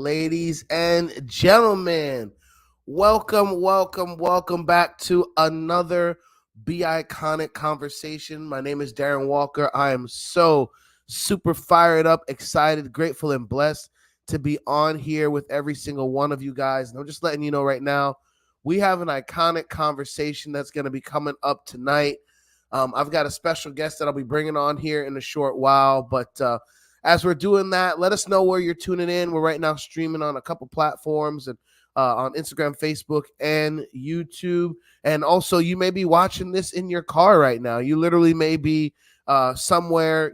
ladies and gentlemen. Welcome back to another BEICONIC conversation. My name is Darren Walker. I am so super fired up, excited, grateful, and blessed to be on here with every single one of you guys. And I'm just letting you know right now, we have an iconic conversation that's going to be coming up tonight. I've got a special guest that I'll be bringing on here in a short while, but as we're doing that, let us know where you're tuning in. We're right now streaming on a couple platforms and on Instagram, Facebook, and YouTube. And also, you may be watching this in your car right now. You literally may be somewhere,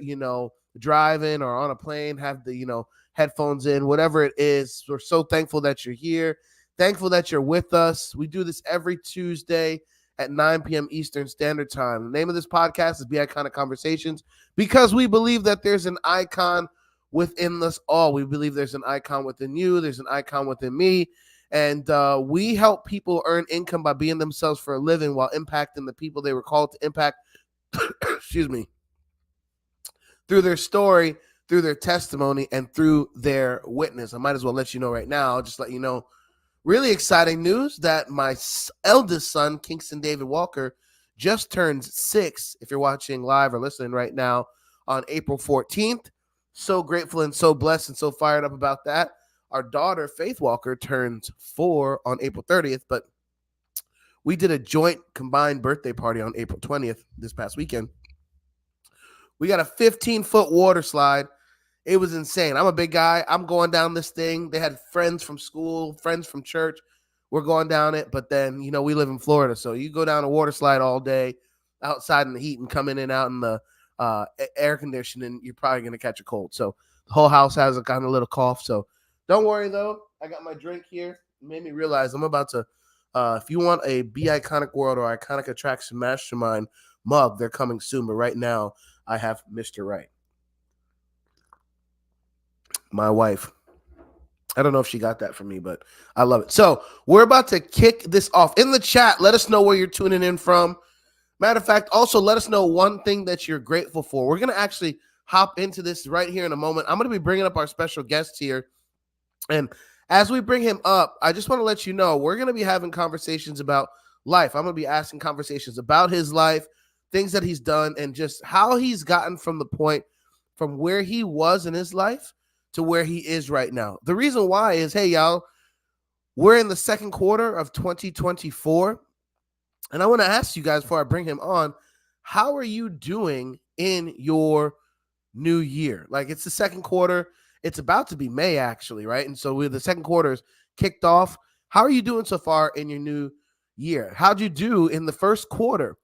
driving or on a plane, have the, headphones in, whatever it is. We're so thankful that you're here. Thankful that you're with us. We do this every Tuesday at 9 p.m. Eastern Standard Time. The name of this podcast is BEICONIC Conversations because we believe that there's an icon within us all. We believe there's an icon within you. There's an icon within me. And we help people earn income by being themselves for a living while impacting the people they were called to impact, excuse me, through their story, through their testimony, and through their witness. I might as well let you know right now. I'll just let you know. Really exciting news that my eldest son, Kingston David Walker, just turned 6, if you're watching live or listening right now, on April 14th. So grateful and so blessed and so fired up about that. Our daughter, Faith Walker, turns 4 on April 30th, but we did a joint combined birthday party on April 20th this past weekend. We got a 15-foot water slide. It was insane. I'm a big guy. I'm going down this thing. They had friends from school, friends from church. We're going down it. But then, we live in Florida. So you go down a water slide all day outside in the heat and come in and out in the air conditioning, you're probably going to catch a cold. So the whole house has a kind of little cough. So don't worry, though. I got my drink here. It made me realize I'm about to, if you want a BEICONIC World or Iconic Attraction Mastermind mug, they're coming soon. But right now, I have Mr. Right. My wife. I don't know if she got that from me, but I love it. So we're about to kick this off. In the chat, let us know where you're tuning in from. Matter of fact, also let us know one thing that you're grateful for. We're going to actually hop into this right here in a moment. I'm going to be bringing up our special guest here. And as we bring him up, I just want to let you know, we're going to be having conversations about life. I'm going to be asking conversations about his life, things that he's done, and just how he's gotten from the point from where he was in his life to where he is right now. The reason why is, hey, y'all, we're in the second quarter of 2024. And I want to ask you guys before I bring him on, how are you doing in your new year? Like, it's the second quarter. It's about to be May, actually, right? And so the second quarter is kicked off. How are you doing so far in your new year? How'd you do in the first quarter?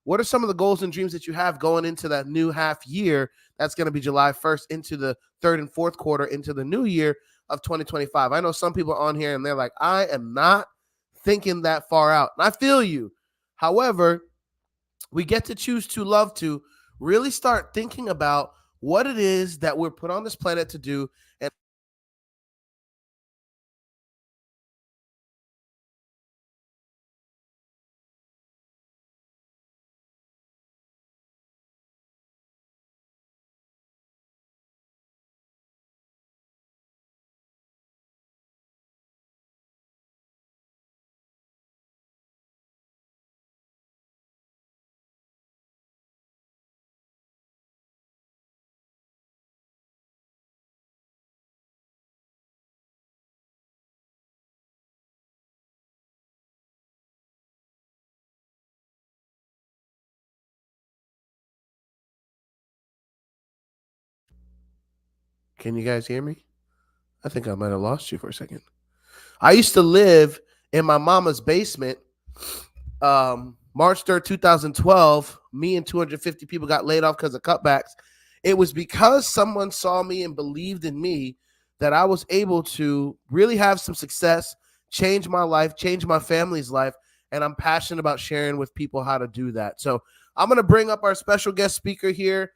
What are some of the goals and dreams that you have going into that new half year? That's going to be July 1st into the third and fourth quarter into the new year of 2025. I know some people are on here and they're like, I am not thinking that far out. And I feel you. However, we get to choose to love to really start thinking about what it is that we're put on this planet to do. And can you guys hear me? I think I might have lost you for a second. I used to live in my mama's basement. March 3rd, 2012, me and 250 people got laid off because of cutbacks. It was because someone saw me and believed in me that I was able to really have some success, change my life, change my family's life, and I'm passionate about sharing with people how to do that. So I'm going to bring up our special guest speaker here.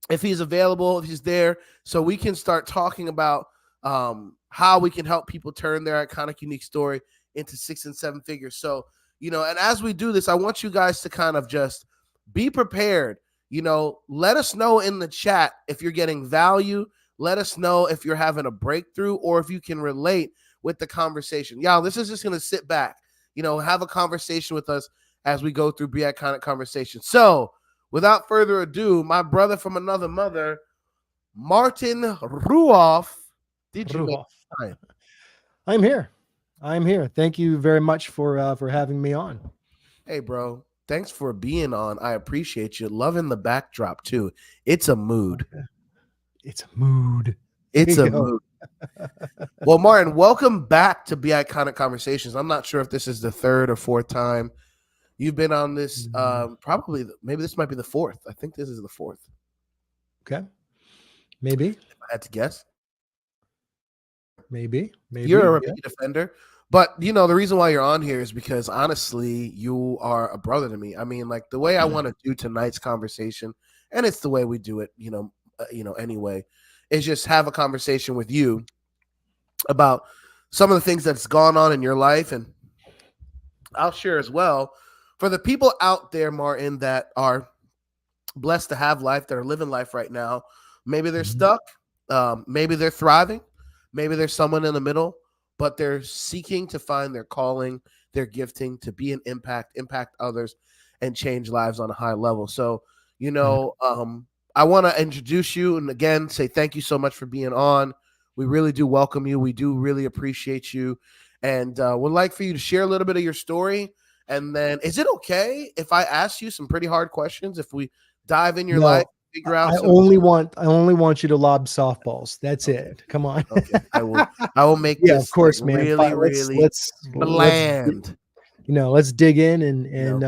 If he's available, if he's there, so we can start talking about how we can help people turn their iconic, unique story into 6 and 7 figures. So, and as we do this, I want you guys to kind of just be prepared. Let us know in the chat if you're getting value. Let us know if you're having a breakthrough or if you can relate with the conversation. Y'all, this is just going to sit back, have a conversation with us as we go through BEICONIC Conversation. So, without further ado, my brother from another mother, Martin Ruof. Did you make time? I'm here. Thank you very much for having me on. Hey, bro. Thanks for being on. I appreciate you. Loving the backdrop too. It's a mood. It's a mood. It's a mood. Well, Martin, welcome back to BEICONIC Conversations. I'm not sure if this is the third or fourth time you've been on this. Probably, maybe this might be the fourth. I think this is the fourth. Okay. Maybe. If I had to guess. Maybe. You're a repeat offender. But, the reason why you're on here is because, honestly, you are a brother to me. I mean, like, the way I want to do tonight's conversation, and it's the way we do it, anyway, is just have a conversation with you about some of the things that's gone on in your life. And I'll share as well for the people out there, Martin, that are blessed to have life, that are living life right now. Maybe they're stuck. Maybe they're thriving. Maybe there's someone in the middle, but they're seeking to find their calling, their gifting, to be an impact others, and change lives on a high level. So, I want to introduce you and again say thank you so much for being on. We really do welcome you. We do really appreciate you, and would like for you to share a little bit of your story. And then, is it okay if I ask you some pretty hard questions? If we dive in your life, figure out. I only want you to lob softballs. That's it. Come on. Okay, I will make this. Of course, man. Really, really let's bland. Let's dig in and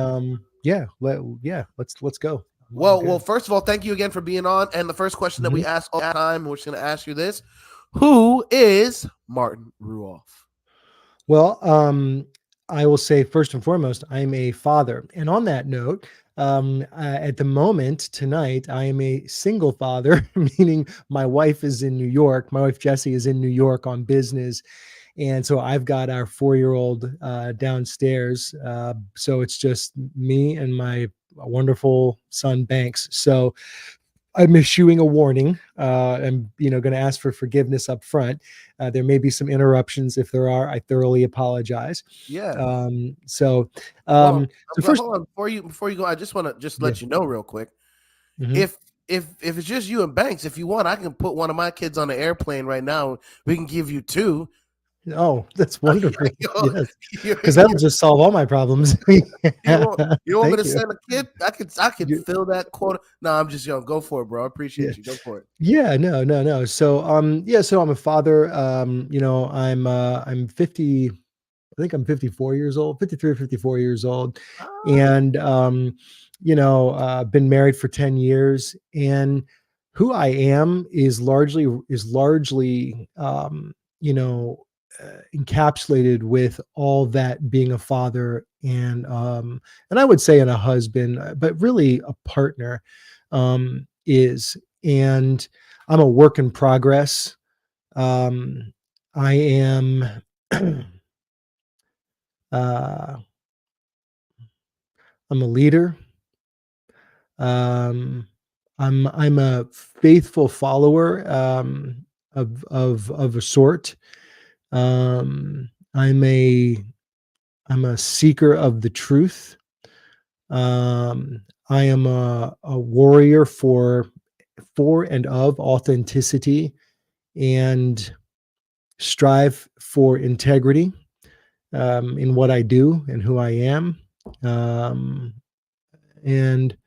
let's go. Well, first of all, thank you again for being on. And the first question that we ask all the time, we're just going to ask you this: who is Martin Ruof? Well, I will say first and foremost, I'm a father, and on that note, at the moment tonight, I am a single father, meaning my wife is in New York. My wife Jessie is in New York on business. And so I've got our 4-year-old downstairs. So it's just me and my wonderful son, Banks. So I'm issuing a warning. I'm, going to ask for forgiveness up front. There may be some interruptions. If there are, I thoroughly apologize. Yeah. So first, hold on. Before you go, I just want to let you know real quick. If it's just you and Banks, if you want, I can put one of my kids on the airplane right now. We can give you 2. Oh, that's wonderful. Yes, because that'll just solve all my problems. you want me to send a kid? I could fill that quota. No, I'm just go for it, bro. I appreciate you. Go for it. Yeah, no. So so I'm a father. I'm 50. I think I'm 54 years old, 53 or 54 years old, and been married for 10 years. And who I am is largely encapsulated with all that being a father and I would say in a husband, but really a partner is. And I'm a work in progress. I am I'm a leader. I'm a faithful follower of a sort. I'm a seeker of the truth. I am a warrior for and of authenticity, and strive for integrity in what I do and who I am. And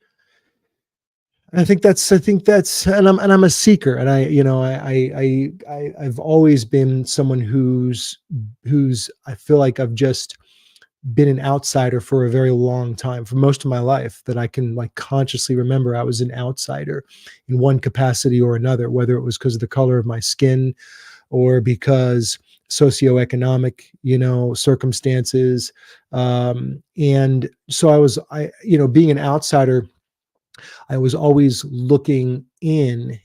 I think that's, and I'm a seeker, and I've always been someone who's I feel like I've just been an outsider for a very long time, for most of my life, that I can consciously remember. I was an outsider in one capacity or another, whether it was because of the color of my skin or because socioeconomic, circumstances. And so being an outsider, I was always looking in,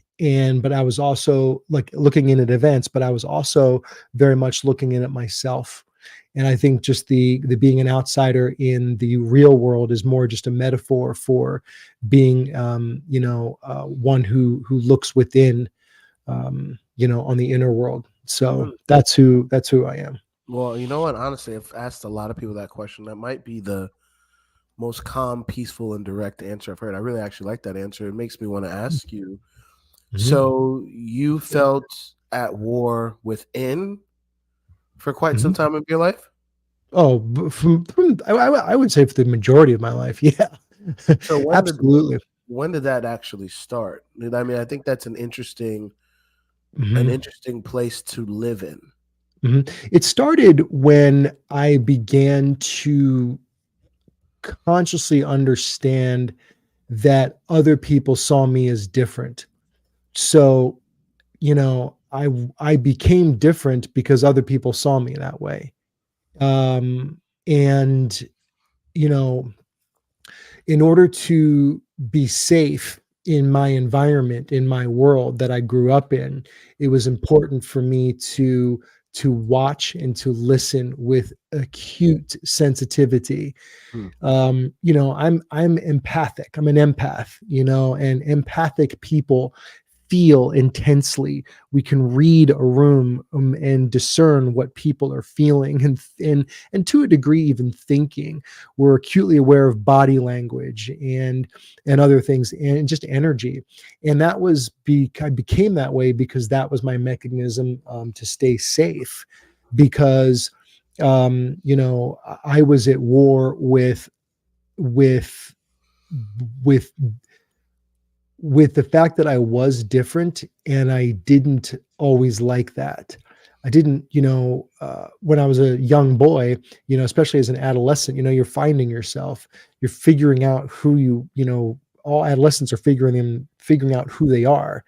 but I was also looking in at events, but I was also very much looking in at myself. And I think just the being an outsider in the real world is more just a metaphor for being, one who looks within on the inner world. So Mm. that's who I am. Well, you know what? Honestly, I've asked a lot of people that question. That might be the most calm, peaceful, and direct answer I've heard. I really actually like that answer. It makes me want to ask you. Mhm. So you felt at war within for quite some Mhm. time of your life? Oh, from I would say for the majority of my life, yeah, So absolutely. when did that actually start? I mean, I think that's an Mhm. interesting place to live in. Mhm. It started when I began to consciously understand that other people saw me as different. So, I became different because other people saw me that way. And you know, in order to be safe in my environment, in my world that I grew up in, it was important for me to watch and to listen with acute sensitivity. Hmm. I'm empathic. I'm an empath, and empathic people feel intensely. We can read a room, and discern what people are feeling, and to a degree even thinking. We're acutely aware of body language and other things, and just energy. And I became that way because that was my mechanism, to stay safe, because I was at war with with with the fact that I was different, and I didn't always like that. I didn't, when I was a young boy, especially as an adolescent, you're finding yourself, you're figuring out who all adolescents are figuring out who they are.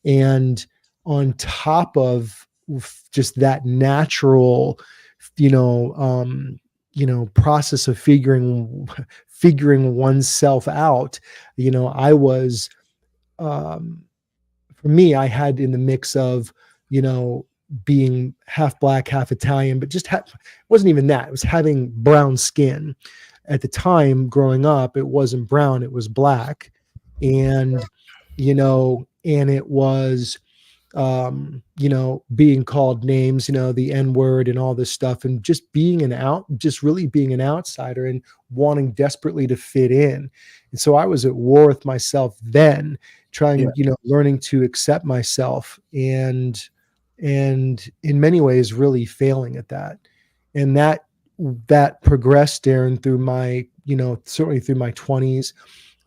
And on top of just that natural, you know, um, process of figuring oneself out, I was, um, for me, I had in the mix of, you know, being half black, half Italian, but it wasn't even that. It was having brown skin. At the time growing up, it wasn't brown, it was black. And, and it was, being called names, the N word and all this stuff, and just really being an outsider and wanting desperately to fit in. And so I was at war with myself then, Yeah. learning to accept myself, and in many ways really failing at that. And that progressed, Darren, through my, certainly through my 20s,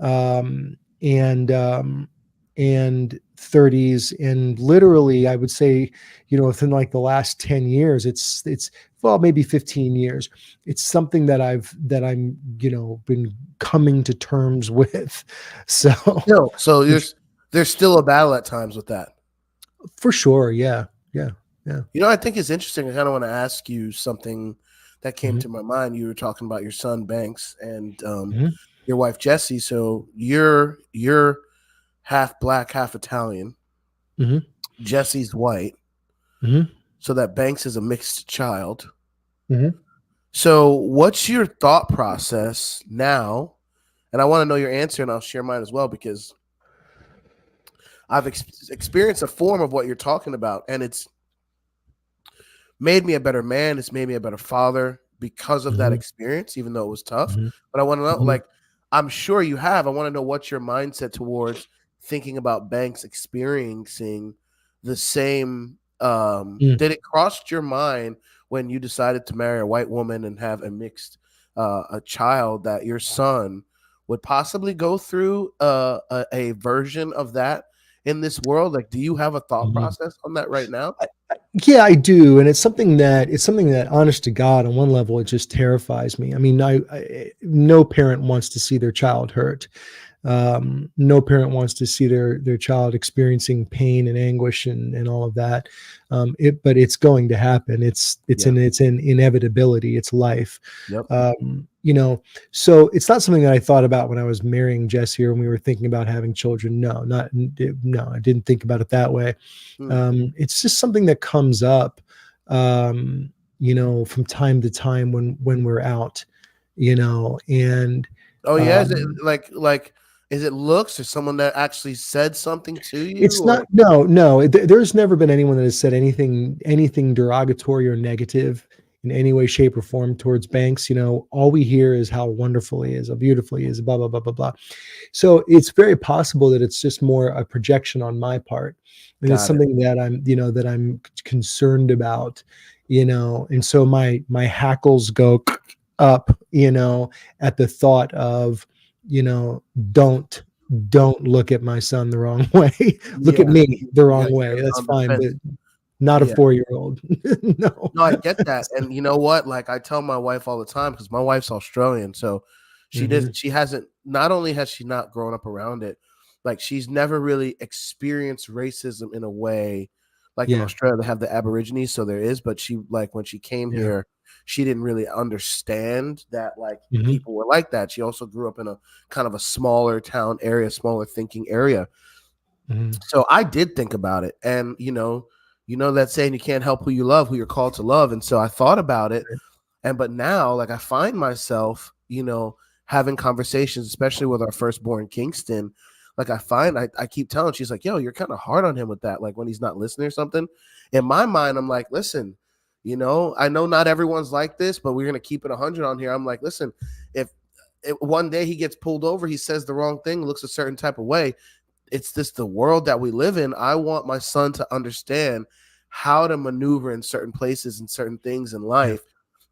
um, and 30s, and literally I would say, within like the last 10 years, it's well, maybe 15 years, it's something that I'm been coming to terms with. So No, so for, there's still a battle at times with that. for sure, yeah, yeah, yeah. You know, I think it's interesting. I kind of want to ask you something that came Hmm. to my mind. You were talking about your son Banks and Hmm. your wife Jessie. So you're half black, half Italian. Hmm. Jessie's white, Hmm. so that Banks is a mixed child. Hmm. So what's your thought process now? And I want to know your answer, and I'll share mine as well because I've experienced a form of what you're talking about, and it's made me a better man. It's made me a better father because of that Hmm. experience, even though it was tough. Hmm. But I want to know, Hmm. like, I'm sure you have. I want to know what's your mindset towards thinking about Banks experiencing the same. Did it cross your mind when you decided to marry a white woman and have a mixed a child that your son would possibly go through a version of that in this world? Like, do you have a thought Hmm. process on that right now? Yeah, I do, and it's something that, honest to God, on one level, it just terrifies me. I mean, no parent wants to see their child hurt. No parent wants to see their child experiencing pain and anguish and all of that. But it's going to happen. Yeah. It's an inevitability. It's life. Yep. Um, you know, so it's not something that I thought about when I was marrying Jesse or when we were thinking about having children. No, I didn't think about it that way. Hmm. It's just something that comes up, from time to time when we're out, and Oh yeah, is it um, like Is it looks or someone that actually said something to you? It's Or not, no, there's never been anyone that has said anything derogatory or negative in any way, shape, or form towards Banks. All we hear is how wonderful he is, how beautiful he is, blah, blah, blah, blah, blah. So it's very possible that it's just more a projection on my part. And it's got it. something that I'm concerned about, and so my hackles go up, at the thought of, you know, don't don't look at my son the wrong way. Look at Yeah. me the wrong You're way. That's on fine, but defense. not a Yeah. 4-year-old. No. No, I get that. And you know what? Like I tell my wife all the time, because my wife's Australian. So Mhm. she hasn't, not only has she not grown up around it, like she's never really experienced racism in a way like in Yeah. Australia, they have the Aborigines. So there is, but she, like, when she came Yeah. here, she didn't really understand that like Mhm. people were like that. She also grew up in a kind of a smaller town area, smaller thinking area. Mhm. So I did think about it, and you know that saying, you can't help who you love, who you're called to love. And so I thought about it, and but now, like, I find myself, having conversations, especially with our firstborn Kingston. Like I keep telling, she's like, yo, you're kind of hard on him with that, like when he's not listening or something. In my mind, I'm like, listen, I know not everyone's like this, but we're gonna keep it 100 on here. I'm like, listen, if one day he gets pulled over, he says the wrong thing, looks a certain type of way, it's just the world that we live in. I want my son to understand how to maneuver in certain places and certain things in Yeah. life,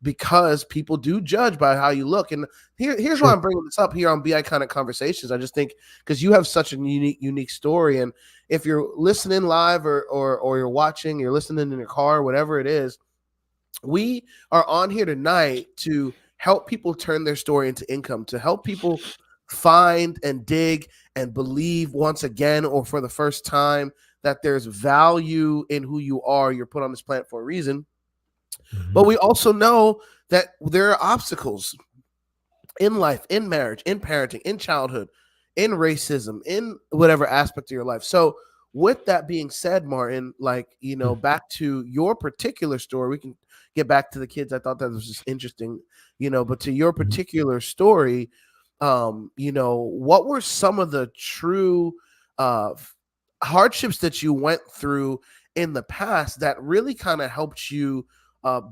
because people do judge by how you look. And here's why Sure. I'm bringing this up here on Be Iconic Conversations. I just think because you have such a unique story, and if you're listening live, or you're watching, you're listening in your car, whatever it is, we are on here tonight to help people turn their story into income, to help people find and dig and believe once again, or for the first time, that there's value in who you are. You're put on this planet for a reason. But Mhm. we also know that there are obstacles in life, in marriage, in parenting, in childhood, in racism, in whatever aspect of your life. So, with that being said, Martin, like, Mm. back to your particular story, we can get back to the kids. I thought that was just interesting, but to your Mhm. particular story, what were some of the true hardships that you went through in the past that really kind of helped you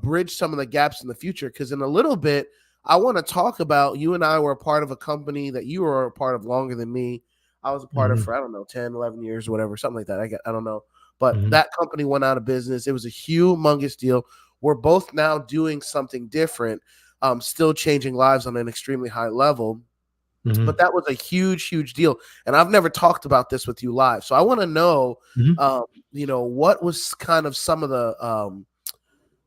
bridge some of the gaps in the future? Because in a little bit, I want to talk about, you and I were a part of a company that you were a part of longer than me. I was a part of Mhm. for, I don't know, 10, 11 years or whatever, something like that. I don't know. But Mhm. that company went out of business. It was a humongous deal. We're both now doing something different, still changing lives on an extremely high level. But Mhm. that was a huge deal. And I've never talked about this with you live. So I want to know, Mhm. what was kind of some of the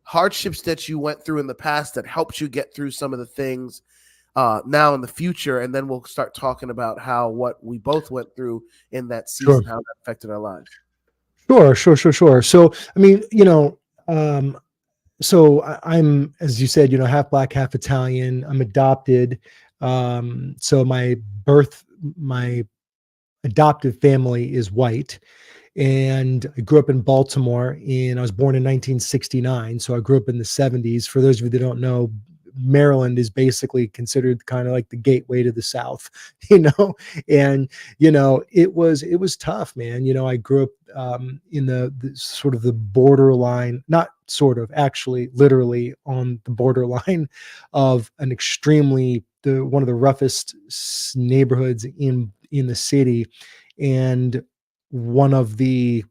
hardships that you went through in the past that helped you get through some of the things now in the future, and then we'll start talking about how what we both went through in that Sure. season, how that affected our lives. Sure. So, I mean, so I'm, as you said, half black, half Italian. I'm adopted. So my adoptive family is white, and I grew up in Baltimore, and I was born in 1969. So I grew up in the 70s. For those of you that don't know, Maryland is basically considered kind of like the gateway to the South, and it was tough, man. I grew up in the sort of the borderline, not sort of, actually, literally on the borderline of an extremely one of the roughest neighborhoods in the city, and one of the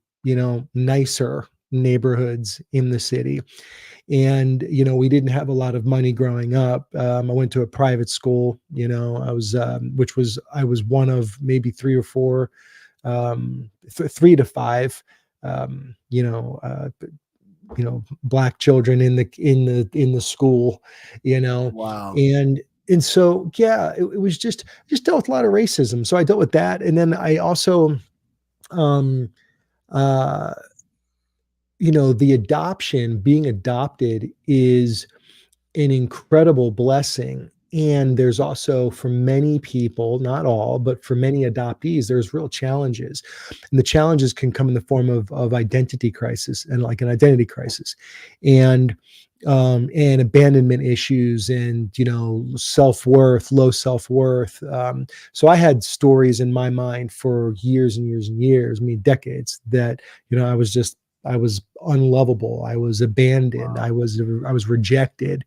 nicer neighborhoods in the city. And we didn't have a lot of money growing up. I went to a private school. I was I was one of maybe three or four, 3 to 5, um, you know uh, black children in the school, you know Wow. and so, yeah, it was just dealt with a lot of racism. So I dealt with that, and then I also, um uh the adoption being adopted is an incredible blessing. And there's also, for many people, not all, but for many adoptees, there's real challenges. And the challenges can come in the form of identity crisis, and like an identity crisis, and abandonment issues, and self-worth, low self-worth. So I had stories in my mind for years and years and years, I mean decades, that I was unlovable, I was abandoned, I was rejected,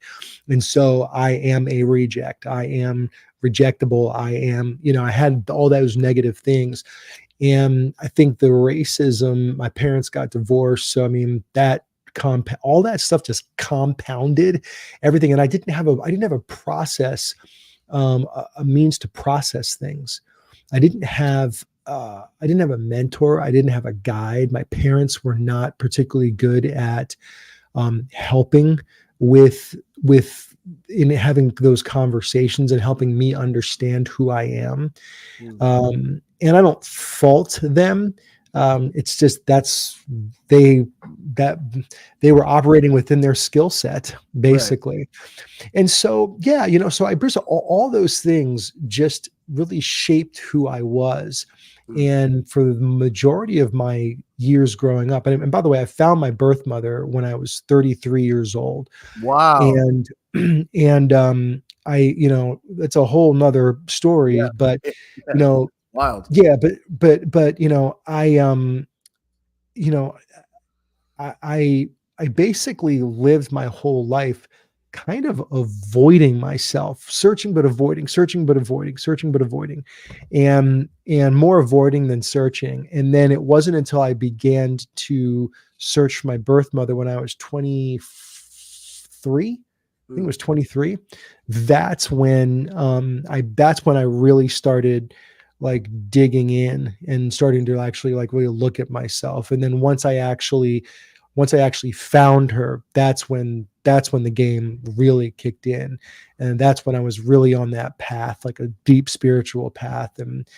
and so I am a reject, I am rejectable, I am, I had all those negative things. And I think the racism, my parents got divorced, so I mean that all that stuff just compounded everything. And I didn't have a process, a means to process things. I didn't have a mentor, I didn't have a guide. My parents were not particularly good at helping with in having those conversations and helping me understand who I am. And I don't fault them. It's just they were operating within their skill set, basically. Right. And so, yeah, so all those things just really shaped who I was. And for the majority of my years growing up, and by the way, I found my birth mother when I was 33 years old. Wow. And I, it's a whole nother story, but wild. Yeah, but I basically lived my whole life kind of avoiding myself, searching but avoiding, searching but avoiding, searching but avoiding, and more avoiding than searching. And then it wasn't until I began to search for my birth mother when I was 23. I think it was 23. That's when I really started like digging in and starting to actually like really look at myself. And then once I actually found her, that's when the game really kicked in. And that's when I was really on that path, like a deep spiritual path, and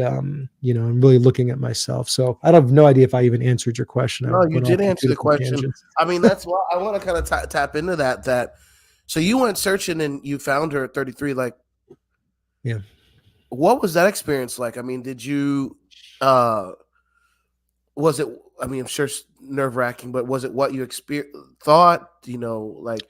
I'm really looking at myself. So I have no idea if I even answered your question. No, you did answer the question. Tangents. I mean, that's why I want to kind of tap into that. So you went searching and you found her at 33. Like, yeah. What was that experience like? I mean, did you, was it, I mean, I'm sure it's nerve wracking, but was it what you thought, like?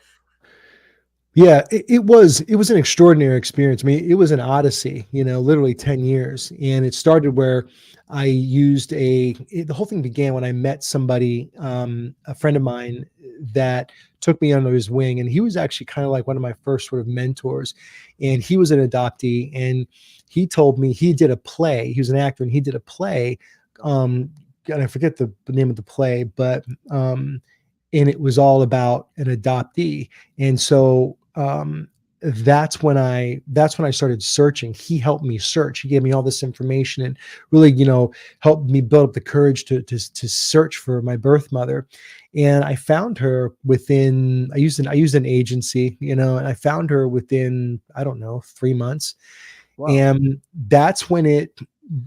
Yeah, it was an extraordinary experience. I mean, it was an odyssey, literally 10 years. And it started where I used the whole thing began when I met somebody, a friend of mine that took me under his wing. And he was actually kind of like one of my first sort of mentors. And he was an adoptee. And he told me he did a play. He was an actor and he did a play. And I forget the name of the play, but and it was all about an adoptee. And so that's when I started searching. He helped me search. He gave me all this information and really, helped me build up the courage to search for my birth mother. And I found her within, I used an agency, and I found her within, I don't know, 3 months. Wow. And that's when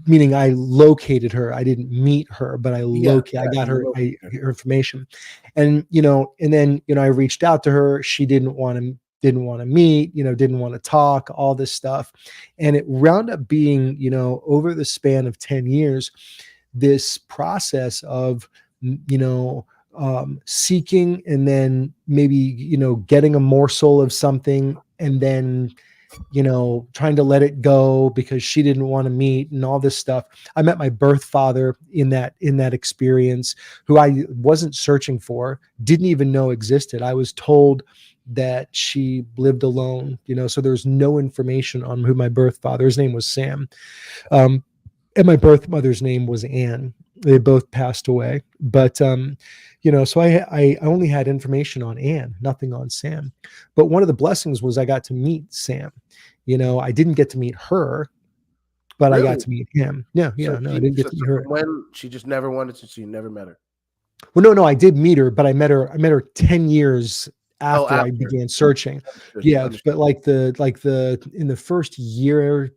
meaning I located her. I didn't meet her, but I got her information. And, and then, I reached out to her. She didn't want to meet, didn't want to talk, all this stuff. And it wound up being, over the span of 10 years, this process of, seeking, and then maybe, getting a morsel of something, and then, trying to let it go because she didn't want to meet, and all this stuff. I met my birth father in that experience, who I wasn't searching for, didn't even know existed. I was told that she lived alone, so there's no information on who my birth father, his name was Sam. And my birth mother's name was Anne. They both passed away, but, so I only had information on Anne, nothing on Sam. But one of the blessings was I got to meet Sam. I didn't get to meet her, but really? I got to meet him. I didn't get to meet her. When she just never wanted to, so you never met her. Well, no, I did meet her, but I met her 10 years after I began searching. Understood. Yeah, but like in the first year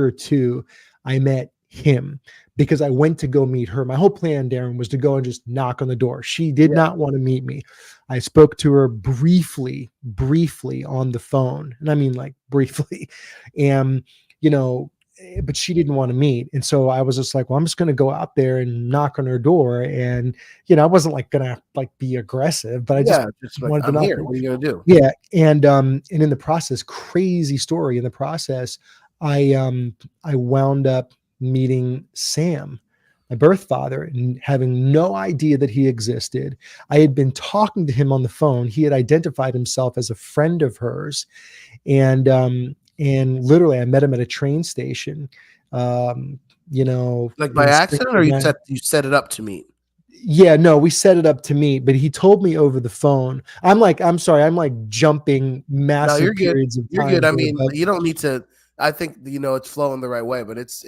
or two, I met him because I went to go meet her. My whole plan, Darren, was to go and just knock on the door. She did Yeah. not want to meet me. I spoke to her briefly on the phone. And I mean, like, briefly. And, you know, but she didn't want to meet. And so I was just like, well, I'm just going to go out there and knock on her door. And, you know, I wasn't like going to like be aggressive, but I just Just like, wanted to I'm knock. here. What are you gonna do? Yeah. And in the process, crazy story, in the process, I wound up meeting Sam, my birth father, and having no idea that he existed. I had been talking to him on the phone. He had identified himself as a friend of hers. And literally I met him at a train station, you know, Like by in accident, or Springfield, you set it up to meet? yeah, no, we set it up to meet, but he told me over the phone. I'm sorry, I'm like jumping No, you're massive good. periods of You're time good. I here, mean, but you don't need to. I think it's flowing the right way, but it's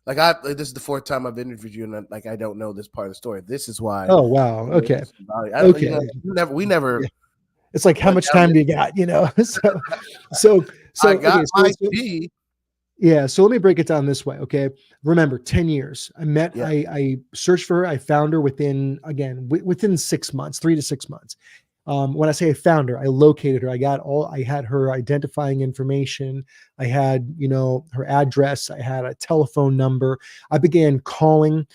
like this is the fourth time I've interviewed you, and like I don't know this part of the story. This is why. oh wow, okay, You okay, know, we never yeah. It's like, how went much down time this. do you got? You know, so I okay, got my tea. yeah, so let me break it down this way. Okay. Remember, 10 years. Yeah. I searched for her. I found her within 6 months, 3 to 6 months. When I say I found her, I located her. I had her identifying information. I had, you know, her address. I had a telephone number. I began calling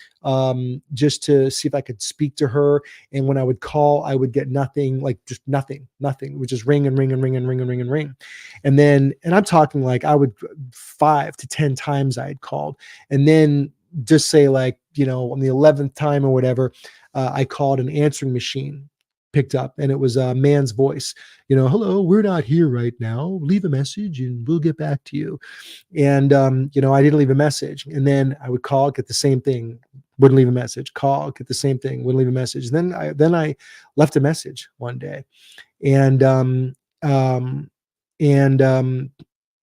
just to see if I could speak to her. And when I would call, I would get nothing, like just nothing. It would just ring and ring and ring and ring and ring and ring. And then, and I'm talking like I would 5 to 10 times I had called. And then just say like, you know, on the 11th time or whatever, I called an answering machine, picked up, and it was a man's voice, you know, hello, we're not here right now, leave a message and we'll get back to you. And you know, I didn't leave a message. And then I would call, get the same thing, wouldn't leave a message, call, get the same thing, wouldn't leave a message. Then I left a message one day, and um and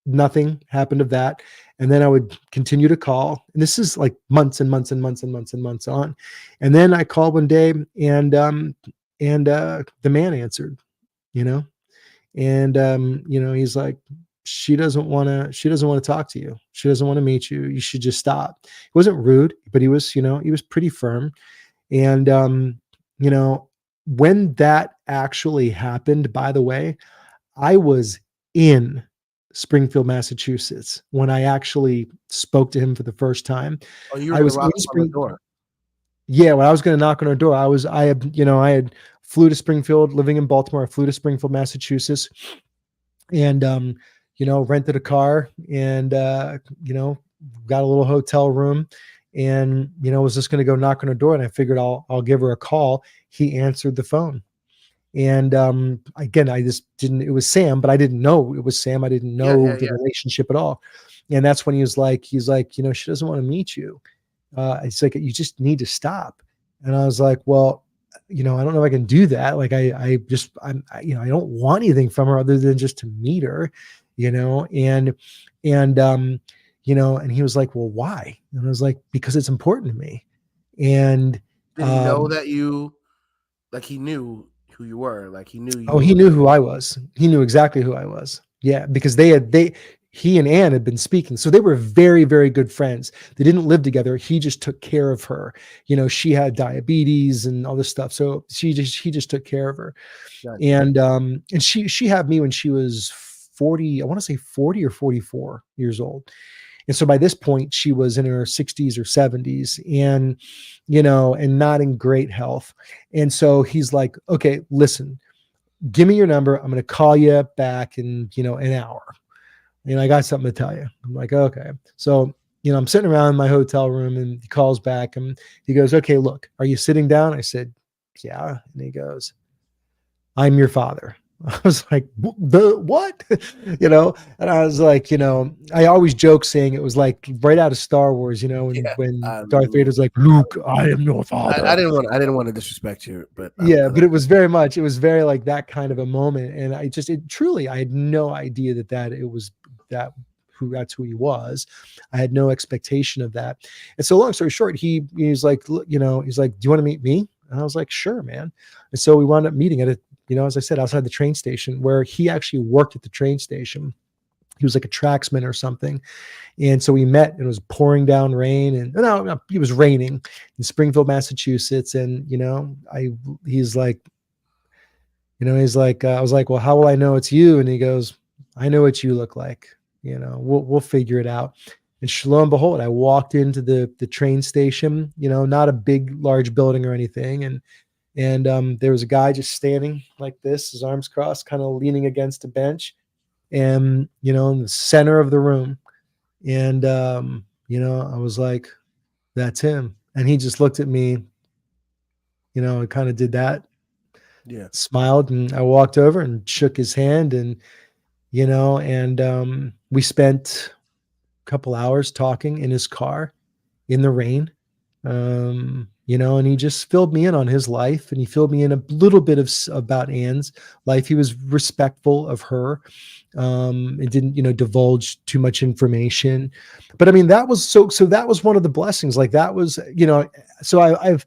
nothing happened of that. And then I would continue to call, and this is like months and months and months and months and months on. And then I called one day, and the man answered, you know, and you know, he's like, she doesn't want to talk to you, she doesn't want to meet you, you should just stop. He wasn't rude, but he was, you know, he was pretty firm. And you know, when that actually happened, by the way, I was in Springfield, Massachusetts when I actually spoke to him for the first time. Oh, you were I gonna was rock in on the Spring. door. Yeah, when I was going to knock on her door, I had flew to Springfield, living in Baltimore. I flew to Springfield, Massachusetts, and you know, rented a car, and you know, got a little hotel room, and you know, was just going to go knock on her door, and I figured I'll give her a call. He answered the phone. And again, I just didn't, it was Sam, but I didn't know it was Sam. I didn't Yeah, know yeah, the yeah. relationship at all. And that's when he's like, you know, she doesn't want to meet you. It's like, you just need to stop. And I was like, well, you know, I don't know if I can do that. Like, you know, I don't want anything from her other than just to meet her, you know? And you know, and he was like, well, why? And I was like, because it's important to me. And, Did he know that you, like, he knew who you were? Like, he knew you oh, he were. knew who I was. He knew exactly who I was. Yeah, because he and Anne had been speaking. So they were very, very good friends. They didn't live together. He just took care of her. You know, she had diabetes and all this stuff. So he just took care of her. Gotcha. And she had me when she was 40, I want to say 40 or 44 years old. And so by this point, she was in her 60s or 70s, and, you know, and not in great health. And so he's like, okay, listen, give me your number. I'm going to call you back in, you know, an hour. And I got something to tell you. I'm like, okay. So, you know, I'm sitting around in my hotel room, and he calls back, and he goes, okay, look, are you sitting down? I said, yeah. And he goes, I'm your father. I was like, the what? You know, and I was like, you know, I always joke saying it was like right out of Star Wars, you know, Yeah. when Darth Vader's like, Luke, I am your father. I didn't want to disrespect you, but Yeah, but it was very like that kind of a moment. And I had no idea that's who he was. I had no expectation of that. And so long story short, he's like, you know, he's like, do you want to meet me? And I was like, sure, man. And so we wound up meeting at you know, as I said, outside the train station, where he actually worked at the train station. He was like a tracksman or something. And so we met, and it was pouring down rain, and no, it was raining in Springfield, Massachusetts. And, he's like, I was like, well, how will I know it's you? And he goes, I know what you look like. We'll figure it out. And lo and behold, I walked into the train station, not a big, large building or anything. And there was a guy just standing like this, his arms crossed, kind of leaning against a bench, and, in the center of the room. And, I was like, that's him. And he just looked at me, and kind of did that, Yeah. smiled, and I walked over and shook his hand, and, we spent a couple hours talking in his car in the rain. And he just filled me in on his life, and he filled me in a little bit about Anne's life. He was respectful of her. It didn't, divulge too much information, but I mean, that was so that was one of the blessings. Like that was, so I've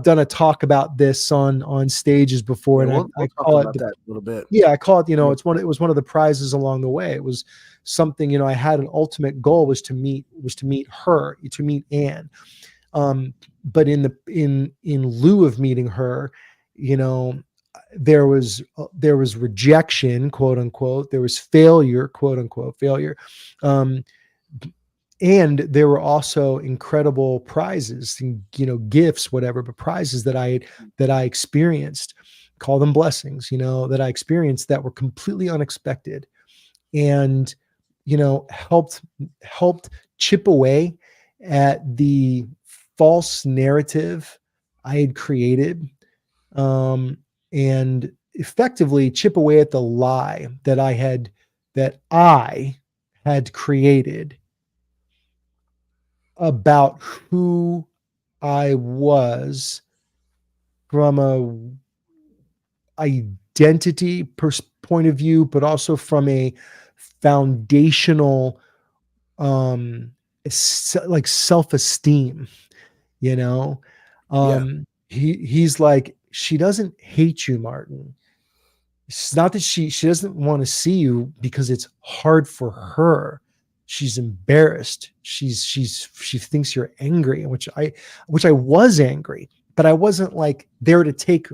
done a talk about this on stages before, Yeah, and we'll I talk call about it that a little bit. yeah, I call it, it was one of the prizes along the way. It was something, I had an ultimate goal was to meet her, to meet Anne. But in lieu of meeting her, there was rejection, quote unquote. There was failure, quote unquote, failure. And there were also incredible prizes, gifts, whatever, but prizes that I experienced, call them blessings, that I experienced that were completely unexpected, and, helped chip away at the false narrative I had created, and effectively chip away at the lie that I had created about who I was from a identity point of view, but also from a foundational, like self-esteem, Yeah. He's like, she doesn't hate you, Martin. It's not that she doesn't want to see you because it's hard for her. She's embarrassed. She thinks you're angry, which I was angry, but I wasn't like there to take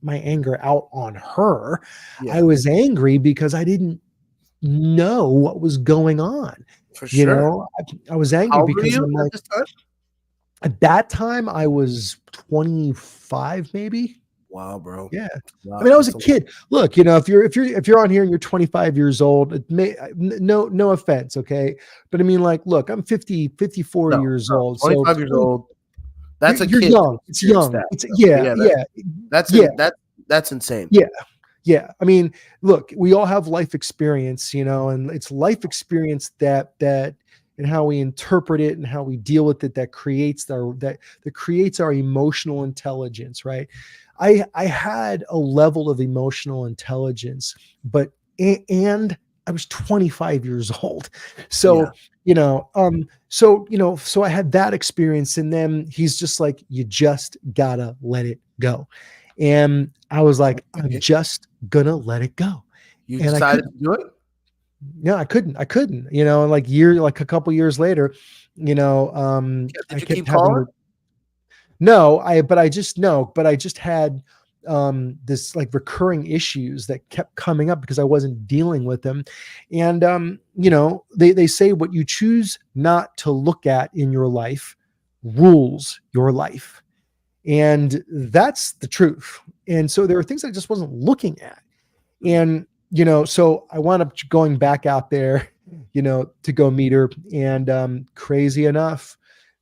my anger out on her. Yeah. I was angry because I didn't know what was going on. For sure. I was angry How old were because you I'm at like, this time? at that time I was 25, maybe. Wow, bro. Yeah. Wow, I mean, I was a that's kid. Look, if you're on here and you're 25 years old, it may, no offense. Okay. But I mean, like, look, I'm 54 no, years old. So 25 years old. That's a you're kid young. It's experience young. that. It's So, yeah. Yeah. That's insane. Yeah. Yeah. I mean, look, we all have life experience, and it's life experience that and how we interpret it and how we deal with it that creates our emotional intelligence, right? I had a level of emotional intelligence, but and I was 25 years old. So, Yeah. so I had that experience, and then he's just like, you just gotta let it go. And I was like, I'm Okay. just gonna let it go. You And I decided couldn't. to do it? No, I couldn't. And like a couple years later, Did I you kept keep having calling? to. No, but I just had this like recurring issues that kept coming up because I wasn't dealing with them. And they say what you choose not to look at in your life rules your life. And that's the truth. And so there were things I just wasn't looking at. And so I wound up going back out there, to go meet her. And crazy enough,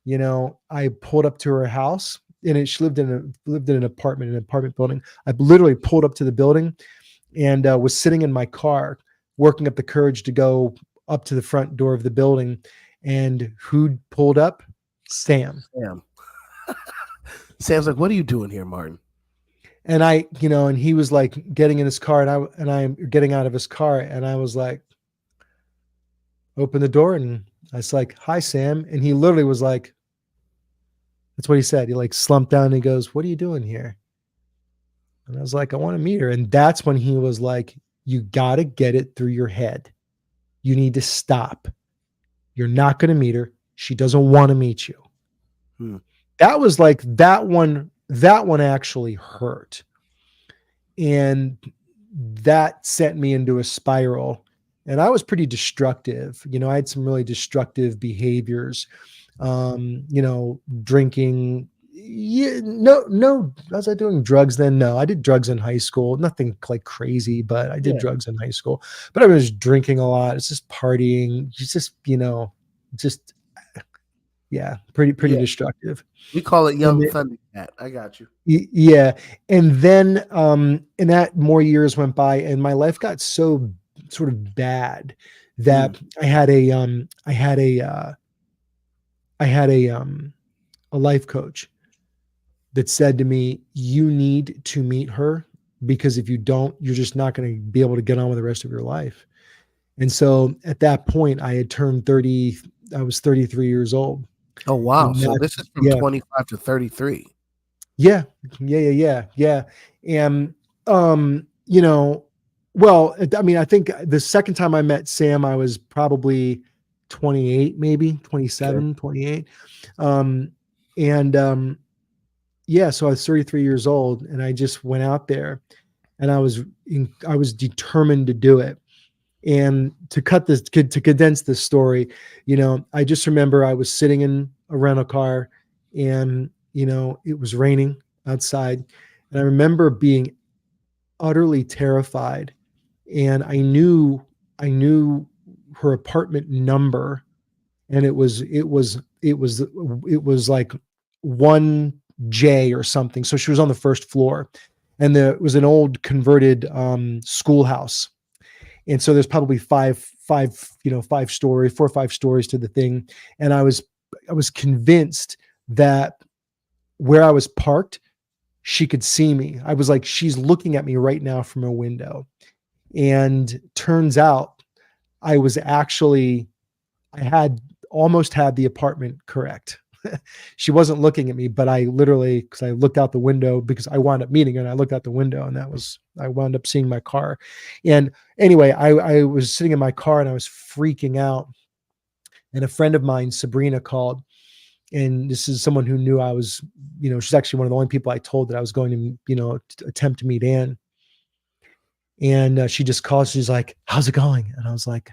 I pulled up to her house, and she lived in an apartment building. I literally pulled up to the building and was sitting in my car, working up the courage to go up to the front door of the building. And who pulled up? Sam. Sam's like, what are you doing here, Martin? And and he was like getting in his car, and I'm getting out of his car, and I was like, open the door, and I was like, hi, Sam. And he literally was like, that's what he said. He like slumped down and he goes, what are you doing here? And I was like, I want to meet her. And that's when he was like, you got to get it through your head. You need to stop. You're not going to meet her. She doesn't want to meet you. Hmm. That was like that one actually hurt. And that sent me into a spiral. And I was pretty destructive. I had some really destructive behaviors. Drinking. Yeah, no. Was I doing drugs then? No, I did drugs in high school. Nothing like crazy, but I did Yeah. drugs in high school. But I was drinking a lot. It's just partying. It's just yeah, pretty Yeah. destructive. We call it And Young Thundercat. I got you. yeah, and then and that more years went by, and my life got so sort of bad Hmm. that I had a life coach that said to me, "You need to meet her, because if you don't, you're just not going to be able to get on with the rest of your life." And so at that point, I had turned 30. I was 33 years old, Oh, wow. and So that this is from yeah. 25 to 33. Yeah. Yeah. And, um, you know, well, I mean, I think the second time I met Sam, I was probably 28, maybe Okay. 27, 28. Um, and, yeah, so I was 33 years old, and I just went out there, and I was determined to do it. And to condense this story, I just remember I was sitting in a rental car, and, it was raining outside. And I remember being utterly terrified. And I knew her apartment number, and it was like 1J or something. So she was on the first floor, and there was an old converted schoolhouse. And so there's probably five stories, 4 or 5 stories to the thing. And I was convinced that where I was parked, she could see me. I was like, she's looking at me right now from a window. And turns out I was actually, I had almost had the apartment correct. She wasn't looking at me, but I literally, because I looked out the window, because I wound up meeting her, and I looked out the window, and I wound up seeing my car. And anyway, I was sitting in my car, and I was freaking out. And a friend of mine, Sabrina, called. And this is someone who knew I was, she's actually one of the only people I told that I was going to, attempt to meet Anne. And she just called. She's like, "How's it going?" And I was like,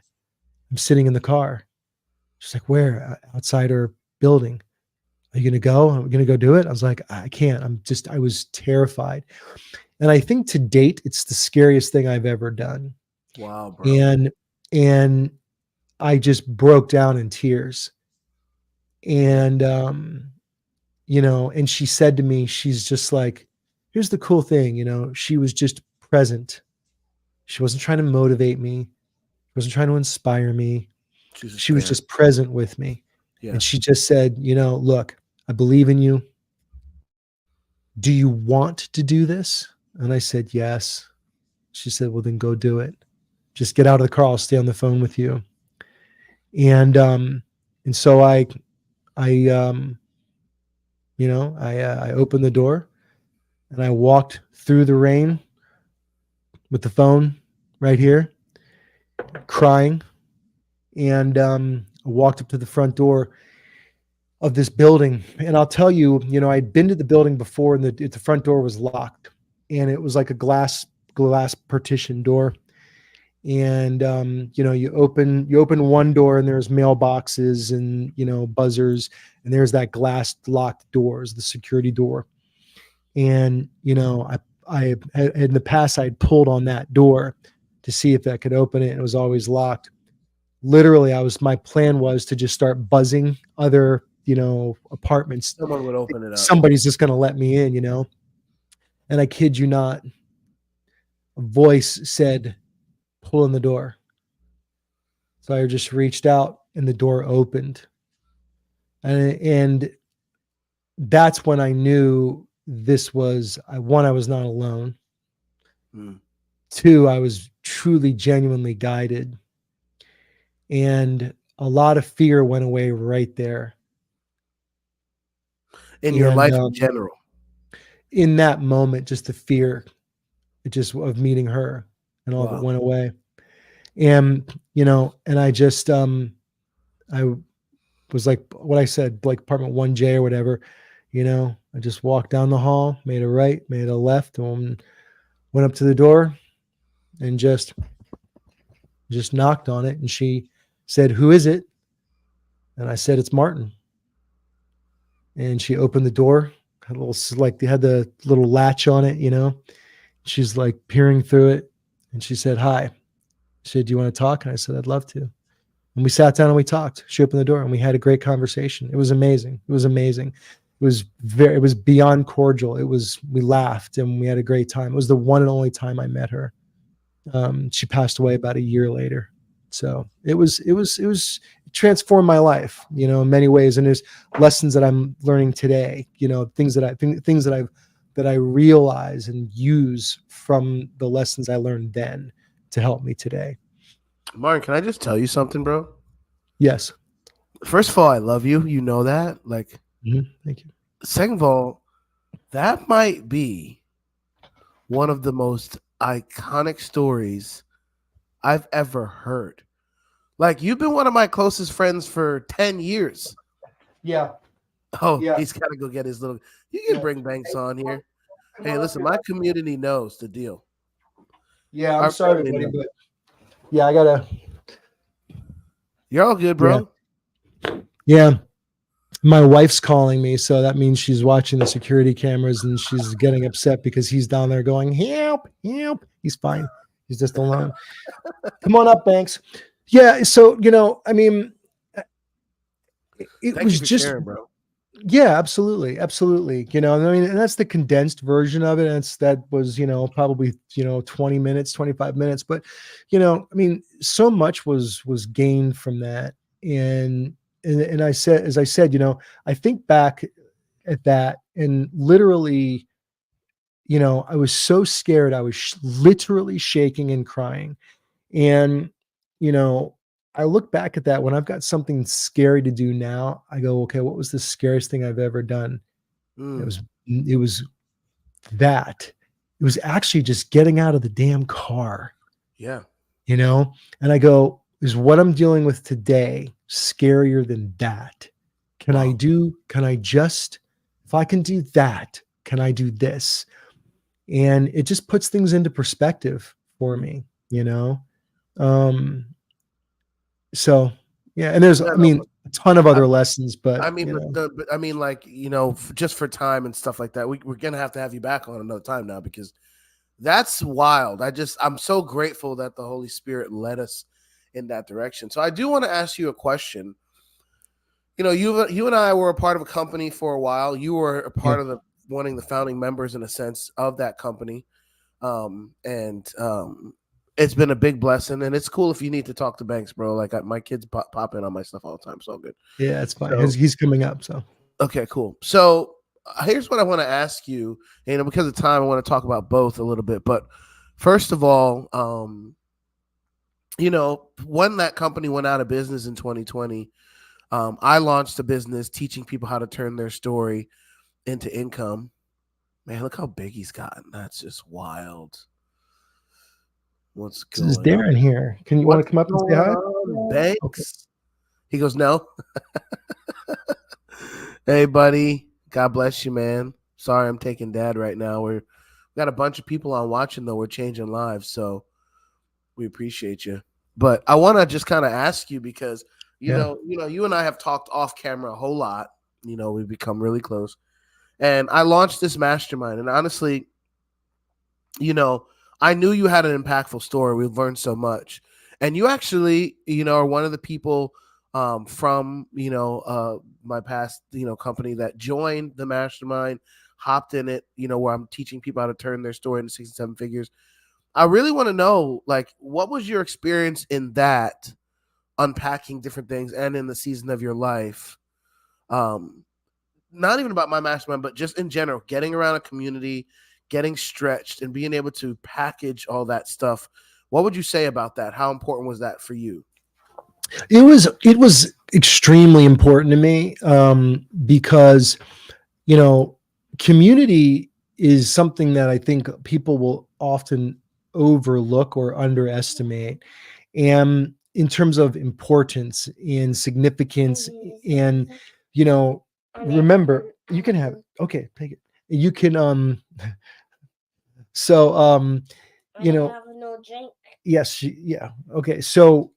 "I'm sitting in the car." She's like, "Where?" "Outside our building." "Are you going to go? Are we going to go do it?" I was like, "I can't." I was terrified. And I think to date, it's the scariest thing I've ever done. Wow, bro. And I just broke down in tears. And, and she said to me, she's just like, here's the cool thing, she was just present. She wasn't trying to motivate me. She wasn't trying to inspire me. She's just She was there. just present with me. Yeah. And she just said, "Look, I believe in you. Do you want to do this?" And I said, "Yes." She said, "Well, then go do it. Just get out of the car. I'll stay on the phone with you." And so I I opened the door, and I walked through the rain with the phone right here, crying. And I walked up to the front door of this building. And I'll tell you, I'd been to the building before, and the front door was locked, and it was like a glass partition door. And you open one door, and there's mailboxes and buzzers, and there's that glass locked doors, the security door. And I in the past, I'd pulled on that door to see if I could open it, and it was always locked. Literally, my plan was to just start buzzing other apartments. Someone would open it up. Somebody's just going to let me in. And I kid you not, a voice said, "Pull in the door." So I just reached out, and the door opened. And that's when I knew this was, one, I was not alone. Hmm. Two, I was truly, genuinely guided. And a lot of fear went away right there. In your And life in general. in that moment, just the fear, it just of meeting her, and all of it Wow. went away. And, and I just, I was like what I said, like apartment 1J or whatever, I just walked down the hall, made a right, made a left, and went up to the door and just knocked on it. And she said, "Who is it?" And I said, "It's Martin." And she opened the door, had a little, like they had the little latch on it, She's like peering through it. And she said, "Hi." She said, "Do you want to talk?" And I said, "I'd love to." And we sat down and we talked. She opened the door and we had a great conversation. It was amazing. It was amazing. It was beyond cordial. We laughed and we had a great time. It was the one and only time I met her. She passed away about a year later. So it transformed my life, in many ways. And there's lessons that I'm learning today, things that I realize and use from the lessons I learned then to help me today. Martin, can I just tell you something, bro? Yes. First of all, I love you. You know that. Like, Thank you. second of all, that might be one of the most iconic stories I've ever heard. Like, you've been one of my closest friends for 10 years. Yeah. Oh, Yeah. he's got to go get his little. You can bring Banks on here. Hey, listen, my community knows the deal. Yeah, I'm Our sorry, family buddy, knows. but yeah, I gotta. You're all good, bro. Yeah, my wife's calling me, so that means she's watching the security cameras and she's getting upset because he's down there going, "Help, help." He's fine. He's just alone. Come on up, Banks. Yeah. So I mean, it Thank you was for just. sharing, bro. Yeah, absolutely. Absolutely. I mean, and that's the condensed version of it. And that was, probably, 20 minutes, 25 minutes. But, I mean, so much was gained from that. And I said, as I said, I think back at that and literally, I was so scared. I was literally shaking and crying. And, I look back at that when I've got something scary to do now. I go, okay, what was the scariest thing I've ever done? It Mm, was it was that. It was actually just getting out of the damn car, yeah. And I go, is what I'm dealing with today scarier than that? Wow. If I can do that, can I do this? And it just puts things into perspective for me, Um, so yeah, and Yeah, I no, mean, a ton of I, other lessons, I but mean, but I mean, like, just for time and stuff like that, we're gonna have to have you back on another time now because that's wild. I'm so grateful that the Holy Spirit led us in that direction. So I do want to ask you a question. You and I were a part of a company for a while. You were a yeah, part of the founding members in a sense of that company. And it's been a big blessing, and it's cool if you need to talk to Banks, bro. Like my kids pop in on my stuff all the time, so good. yeah, it's fine. So He's coming up, so okay, cool. So here's what I want to ask you. Because of time, I want to talk about both a little bit. But first of all, when that company went out of business in 2020, I launched a business teaching people how to turn their story into income. Man, look how big he's gotten. That's just wild. What's this is going on? Darren here. You want What's to come up and say going hi? on, Okay. Banks? He goes, no. Hey, buddy. God bless you, man. Sorry, I'm taking dad right now. We got a bunch of people on watching, though. We're changing lives, so we appreciate you. But I want to just kind of ask you because Yeah. you and I have talked off camera a whole lot. We've become really close, and I launched this mastermind. And honestly, I knew you had an impactful story. We've learned so much, and you actually, are one of the people from my past company that joined the mastermind, hopped in it. Where I'm teaching people how to turn their story into 6 and 7 figures. I really want to know, like, what was your experience in that, unpacking different things, and in the season of your life. Not even about my mastermind, but just in general, getting around a community, getting stretched, and being able to package all that stuff. What would you say about that? How important was that for you? It was extremely important to me because community is something that I think people will often overlook or underestimate. And in terms of importance and significance, and you know, remember, you can have it. Okay, take it. You can so you know, yes, yeah. Okay. So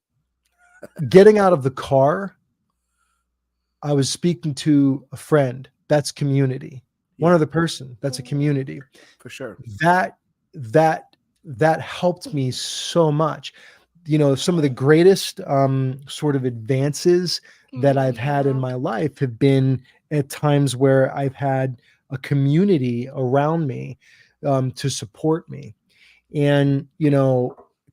getting out of the car, I was speaking to a friend. That's community. One Yeah, other person. That's a community. for sure. That that that helped me so much. Some of the greatest sort of advances that I've had in my life have been at times where I've had a community around me to support me. And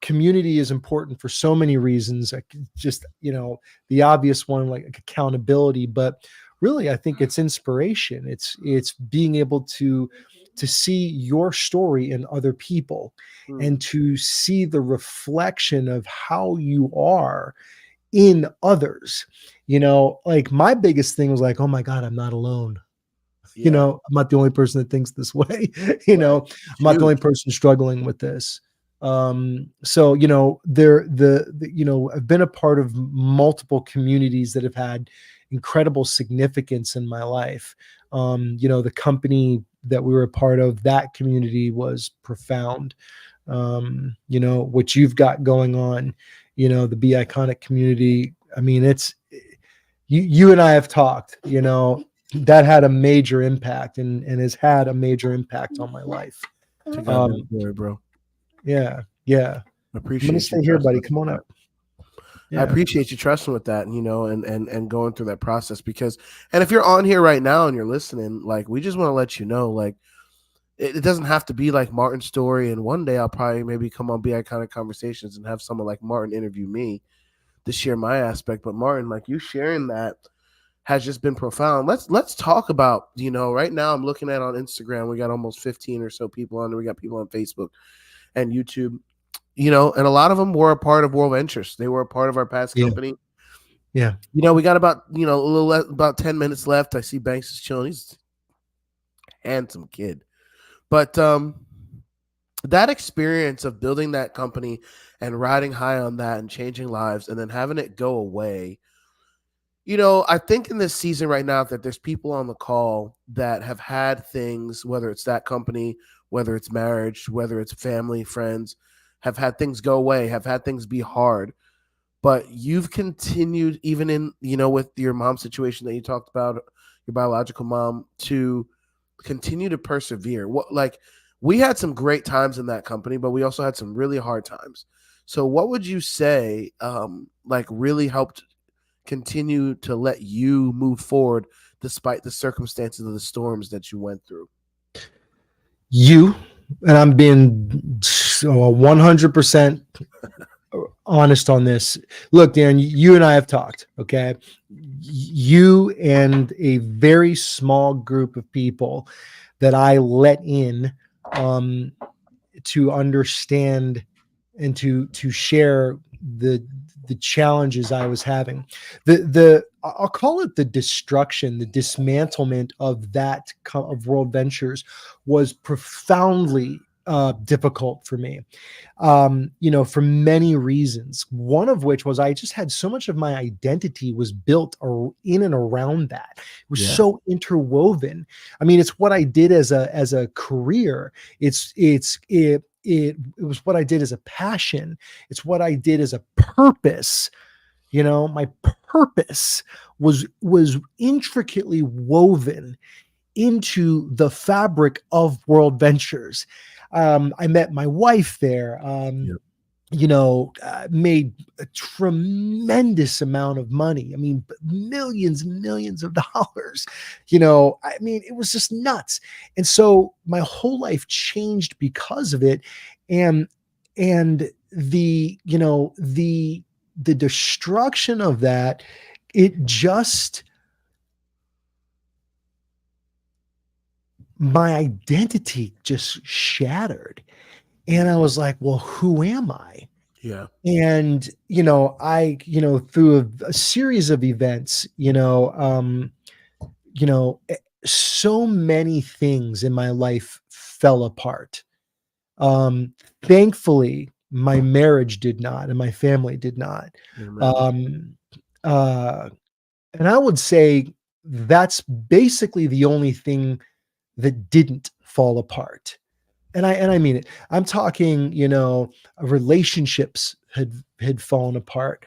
community is important for so many reasons. Just the obvious one, like accountability, but really I think it's inspiration. It's being able to see your story in other people, Mm, and to see the reflection of how you are in others. Like my biggest thing was like, oh my God, I'm not alone. yeah, I'm not the only person that thinks this way. you right. know It's I'm not the only huge. person struggling with this. So I've been a part of multiple communities that have had incredible significance in my life. The company that we were a part of, that community was profound. What you've got going on, the Be Iconic community. I mean, it's you and I have talked, that had a major impact, and has had a major impact on my life. To God be the Um, glory, bro. yeah, yeah. I I'm gonna appreciate you stay here, buddy. trusting us Come with on that. up. I Yeah. appreciate you trusting with that, and going through that process because, and if you're on here right now and you're listening, like we just want to let you know, like it doesn't have to be like Martin's story. And one day I'll probably maybe come on Be Iconic Conversations and have someone like Martin interview me to share my aspect. But Martin, like you sharing that has just been profound. Let's talk about, right now I'm looking at on Instagram, we got almost 15 or so people on there. We got people on Facebook and YouTube, and a lot of them were a part of World Ventures. They were a part of our past Yeah. company. Yeah. We got about, about 10 minutes left. I see Banks is chilling. He's a handsome kid. But that experience of building that company and riding high on that and changing lives and then having it go away, I think in this season right now that there's people on the call that have had things, whether it's that company, whether it's marriage, whether it's family, friends, have had things go away, have had things be hard. But you've continued, even in, with your mom situation that you talked about, your biological mom, to continue to persevere. Like, we had some great times in that company, but we also had some really hard times. So what would you say, like, really helped continue to let you move forward despite the circumstances of the storms that you went through? You, and I'm being 100% honest on this. Look, Dan, you and I have talked, okay? You and a very small group of people that I let in um, to understand and to share the challenges I was having. The I'll call it the destruction, the dismantlement of of World Ventures was profoundly difficult for me. For many reasons. One of which was I just had so much of my identity was built in and around that. It was Yeah. so interwoven. I mean, it's what I did as a career. It was what I did as a passion. It's what I did as a purpose. My purpose was intricately woven into the fabric of World Ventures. I met my wife there. Yeah. Made a tremendous amount of money. I mean, millions and millions of dollars. I mean, it was just nuts. And so my whole life changed because of it. And the destruction of that, it just, my identity just shattered. And I was like, well, who am I? Yeah. And through a series of events, so many things in my life fell apart. Thankfully, My marriage did not, and my family did not. Amen. Um, uh, and I would say that's basically the only thing that didn't fall apart. And I mean it. I'm talking, relationships had fallen apart.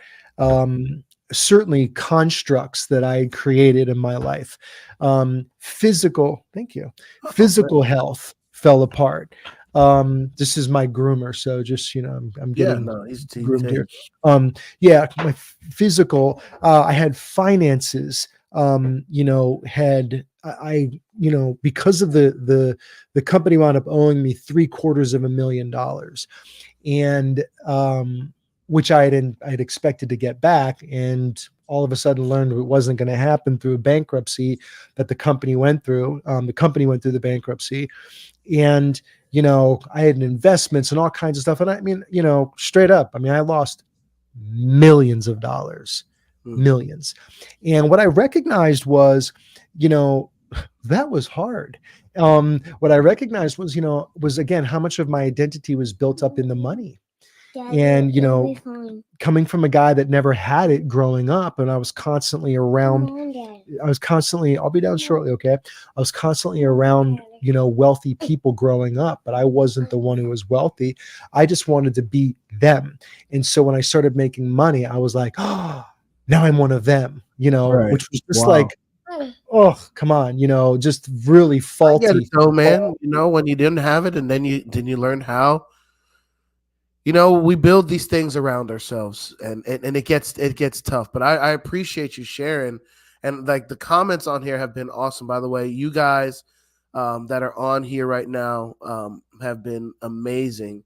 Certainly constructs that I created in my life. Thank you. Oh, man. Physical health fell apart. This is my groomer, so just I'm Yeah, getting no, he's groomed here. Yeah, my physical. I had finances. Had because of the company wound up owing me $750,000, and which I'd expected to get back, and all of a sudden learned it wasn't going to happen through a bankruptcy that the company went through. The company went through the bankruptcy, and I had investments and all kinds of stuff. And I mean, straight up, I mean, I lost millions of dollars, millions. And what I recognized was, that was hard. What I recognized was, was again, how much of my identity was built up in the money. And, coming from a guy that never had it growing up, and I was constantly around, I'll be down shortly. Okay. I was constantly around, wealthy people growing up, but I wasn't the one who was wealthy. I just wanted to be them. And so when I started making money, I was like, oh, now I'm one of them, Right. which was just like, oh, come on, just really faulty. I get it though, man. When you didn't have it and then you learn how. We build these things around ourselves, and it gets tough. But I appreciate you sharing, and like the comments on here have been awesome. By the way, you guys that are on here right now have been amazing.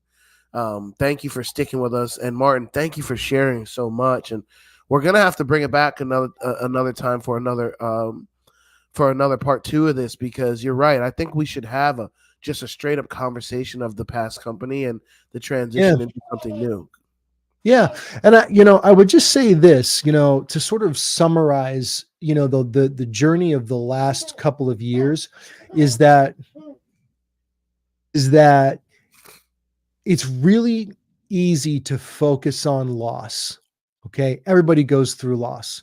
Thank you for sticking with us, and Martin, thank you for sharing so much. And we're gonna have to bring it back another time for another part two of this, because you're right. I think we should have just a straight up conversation of the past company and the transition into something new. Yeah. And I would just say this, to sort of summarize, the journey of the last couple of years is that it's really easy to focus on loss. Okay. Everybody goes through loss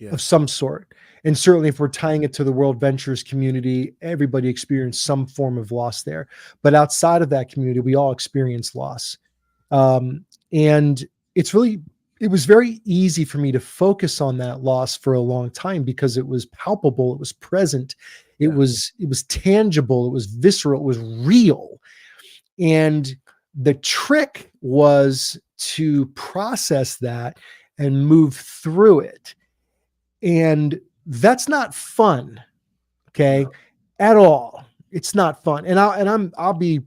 of some sort. And certainly if we're tying it to the World Ventures community, everybody experienced some form of loss there. But outside of that community, we all experience loss. And it was very easy for me to focus on that loss for a long time because it was palpable, it was present, it was tangible, it was visceral, it was real. And the trick was to process that and move through it. And that's not fun, okay, at all. It's not fun. And I'll be,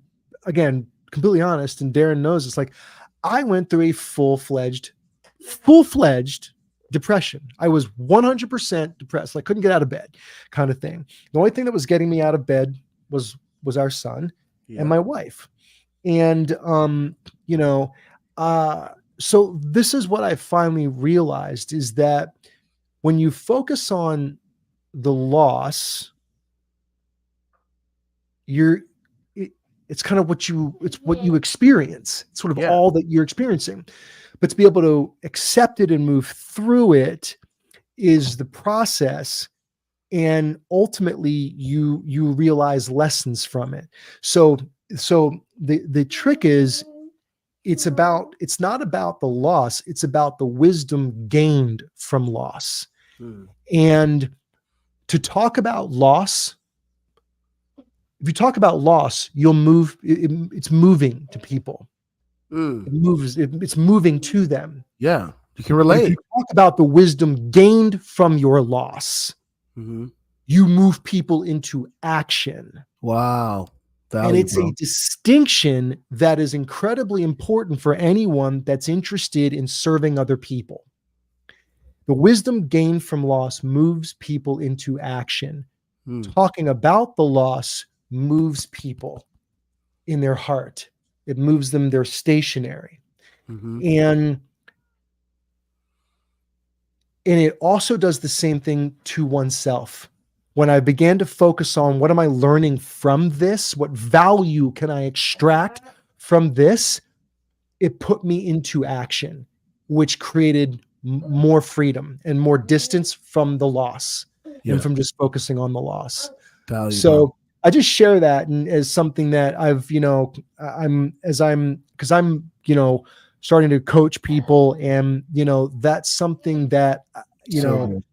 again, completely honest, and Darren knows it's like I went through a full-fledged depression. I was 100% depressed. I couldn't get out of bed, kind of thing. The only thing that was getting me out of bed was our son and my wife. And so this is what I finally realized, is that when you focus on the loss, it's kind of what you experience. It's sort of all that you're experiencing. But to be able to accept it and move through it is the process. And ultimately you realize lessons from it. So the trick is, it's not about the loss, it's about the wisdom gained from loss. And to talk about loss, if you talk about loss, you'll move. It's moving to people. It's moving to them. Yeah, you can relate. But if you talk about the wisdom gained from your loss, you move people into action. Wow. And it's a distinction that is incredibly important for anyone that's interested in serving other people. The wisdom gained from loss moves people into action. Talking about the loss moves people in their heart. It moves them, they're stationary. And it also does the same thing to oneself. When I began to focus on what am I learning from this? What value can I extract from this? it put me into action, which created more freedom and more distance from the loss and Yeah. from just focusing on the loss. Value, bro. So I just share that and as something that I've, because I'm, starting to coach people, and that's something that So good.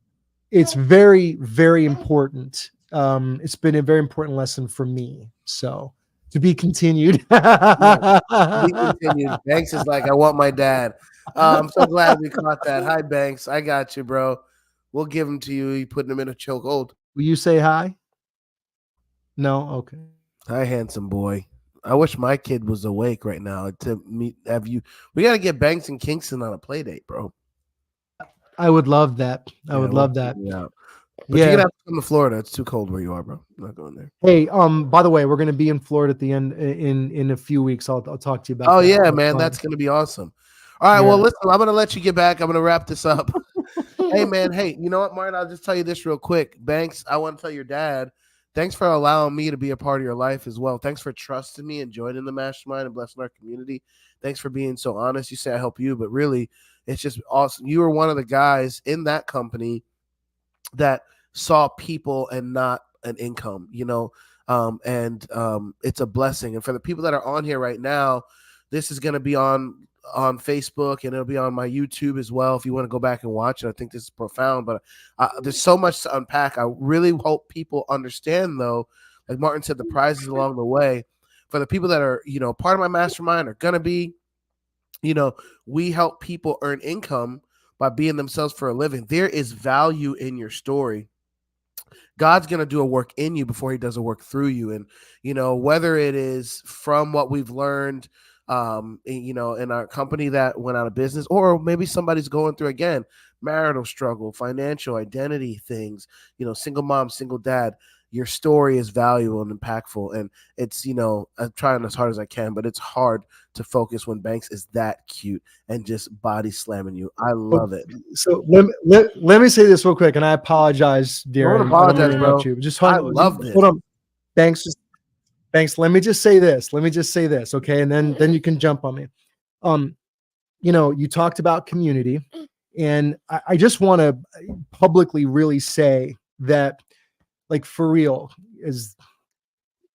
it's very, very important. It's been a very important lesson for me. So to be continued. Yeah. To be continued. Banks is like, I want my dad. I'm so glad we caught that. Hi, Banks. I got you, bro. We'll give him to you. You putting him in a chokehold. Will you say hi? No? Okay. Hi, handsome boy. I wish my kid was awake right now to meet. Have you? We got to get Banks and Kingston on a play date, bro. I would love that. I Yeah, would we'll love that. figure it out. But you're Yeah. gonna have to come to Florida. It's too cold where you are, bro. I'm not going there. Hey, by the way, we're going to be in Florida at the end in a few weeks. I'll talk to you about Oh that. yeah, That's man, fun. that's gonna be awesome. All right, well, Yeah. listen, I'm gonna let you get back. I'm gonna wrap this up. Hey, man. Hey, you know what, Martin? I'll just tell you this real quick. Banks, I want to tell your dad, thanks for allowing me to be a part of your life as well. Thanks for trusting me and joining the mastermind and blessing our community. Thanks for being so honest. You say I help you, but really, it's just awesome. You were one of the guys in that company that saw people and not an income, and it's a blessing. And for the people that are on here right now, this is going to be on Facebook, and it'll be on my YouTube as well if you want to go back and watch it. I think this is profound, but there's so much to unpack. I really hope people understand, though, like Martin said, the prizes along the way. For the people that are, part of my mastermind are going to be, we help people earn income by being themselves for a living. There is value in your story. God's going to do a work in you before he does a work through you. And, whether it is from what we've learned, in our company that went out of business, or maybe somebody's going through, again, marital struggle, financial identity things, single mom, single dad, your story is valuable and impactful. And it's, I'm trying as hard as I can, but it's hard to focus when Banks is that cute and just body slamming you. I love it. So let me say this real quick, and I apologize, Don't Darren. I don't mean apologize, to interrupt bro. you. Just I hold, love this. hold on. Banks, Banks. Let me just say this. Okay, and then you can jump on me. You talked about community, and I just want to publicly really say that, like, for real, is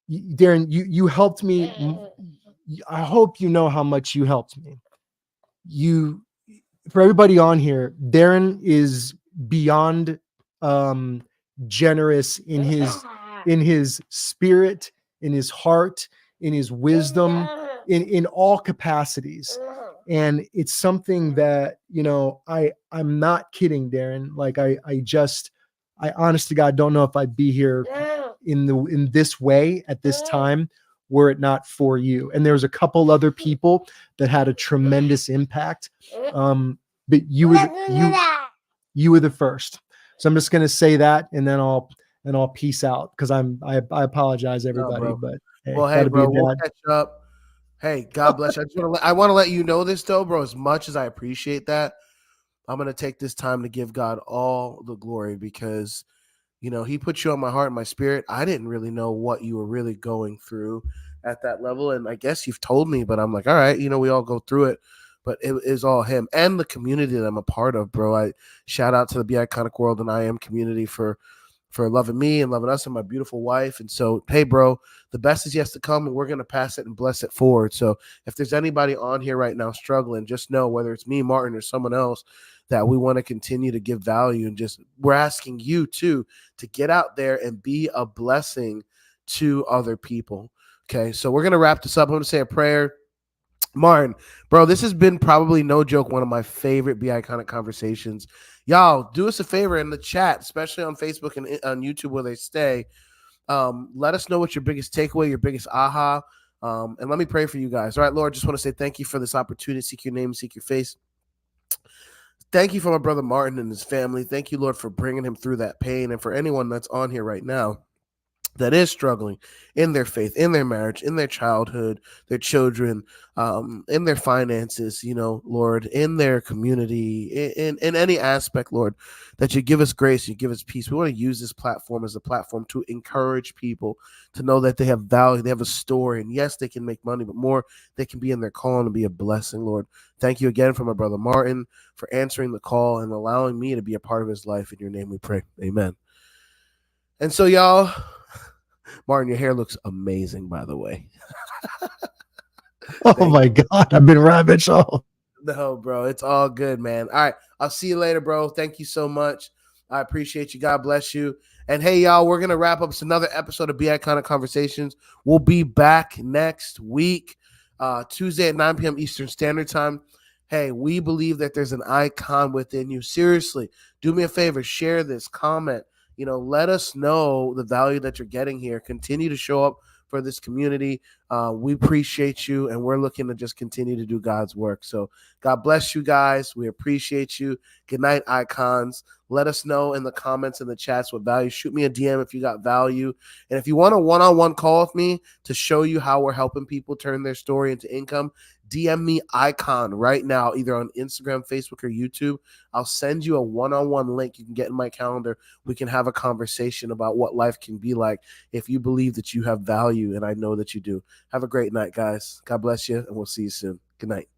Darren, you helped me. I hope you know how much you helped me. For everybody on here, Darren is beyond generous in his spirit, in his heart, in his wisdom, in all capacities. And it's something that, I'm not kidding, Darren. Like, I honest to God don't know if I'd be here in this way at this time were it not for you. And there's a couple other people that had a tremendous impact. But you were the first. So I'm just going to say that, and then I'll peace out, because I apologize, No, everybody, bro. but hey, Well, hey, got to be a bro, we'll dad. catch up. Hey, God bless you. I want to let you know this, though, bro. As much as I appreciate that, I'm gonna take this time to give God all the glory, because he put you on my heart and my spirit. I didn't really know what you were really going through at that level, and I guess you've told me, but I'm like, all right, we all go through it. But it is all him and the community that I'm a part of, bro. I shout out to the Be Iconic World and I Am community for loving me and loving us and my beautiful wife. And so, hey, bro, the best is yet to come, and we're going to pass it and bless it forward. So if there's anybody on here right now struggling, just know, whether it's me, Martin, or someone else, that we want to continue to give value, and just we're asking you too to get out there and be a blessing to other people. Okay, so we're going to wrap this up. I'm going to say a prayer. Martin, bro, this has been, probably no joke, one of my favorite Be Iconic conversations. Y'all, do us a favor in the chat, especially on Facebook and on YouTube where they stay. Let us know what your biggest takeaway, your biggest aha. And let me pray for you guys. All right, Lord, just want to say thank you for this opportunity to seek your name, seek your face. Thank you for my brother Martin and his family. Thank you, Lord, for bringing him through that pain. And for anyone that's on here right now that is struggling in their faith, in their marriage, in their childhood, their children, in their finances, Lord, in their community, in any aspect, Lord, that you give us grace, you give us peace. We want to use this platform as a platform to encourage people to know that they have value, they have a story, and yes, they can make money, but more, they can be in their calling and be a blessing, Lord. Thank you again for my brother Martin for answering the call and allowing me to be a part of his life. In your name we pray. Amen. And so, y'all, Martin, your hair looks amazing, by the way. Oh Thank my God, I've been ravaged. Oh, No, bro, it's all good, man. All right, I'll see you later, bro. Thank you so much. I appreciate you. God bless you. And hey, y'all, we're gonna wrap up another episode of Be Iconic Conversations. We'll be back next week, Tuesday at 9 p.m. Eastern Standard Time. Hey, we believe that there's an icon within you. Seriously, do me a favor, share this, comment. Let us know the value that you're getting here. Continue to show up for this community. We appreciate you, and we're looking to just continue to do God's work. So God bless you guys. We appreciate you. Good night, icons. Let us know in the comments and the chats what value. Shoot me a DM if you got value. And if you want a one-on-one call with me to show you how we're helping people turn their story into income, DM me icon right now, either on Instagram, Facebook, or YouTube. I'll send you a one-on-one link you can get in my calendar. We can have a conversation about what life can be like if you believe that you have value, and I know that you do. Have a great night, guys. God bless you, and we'll see you soon. Good night.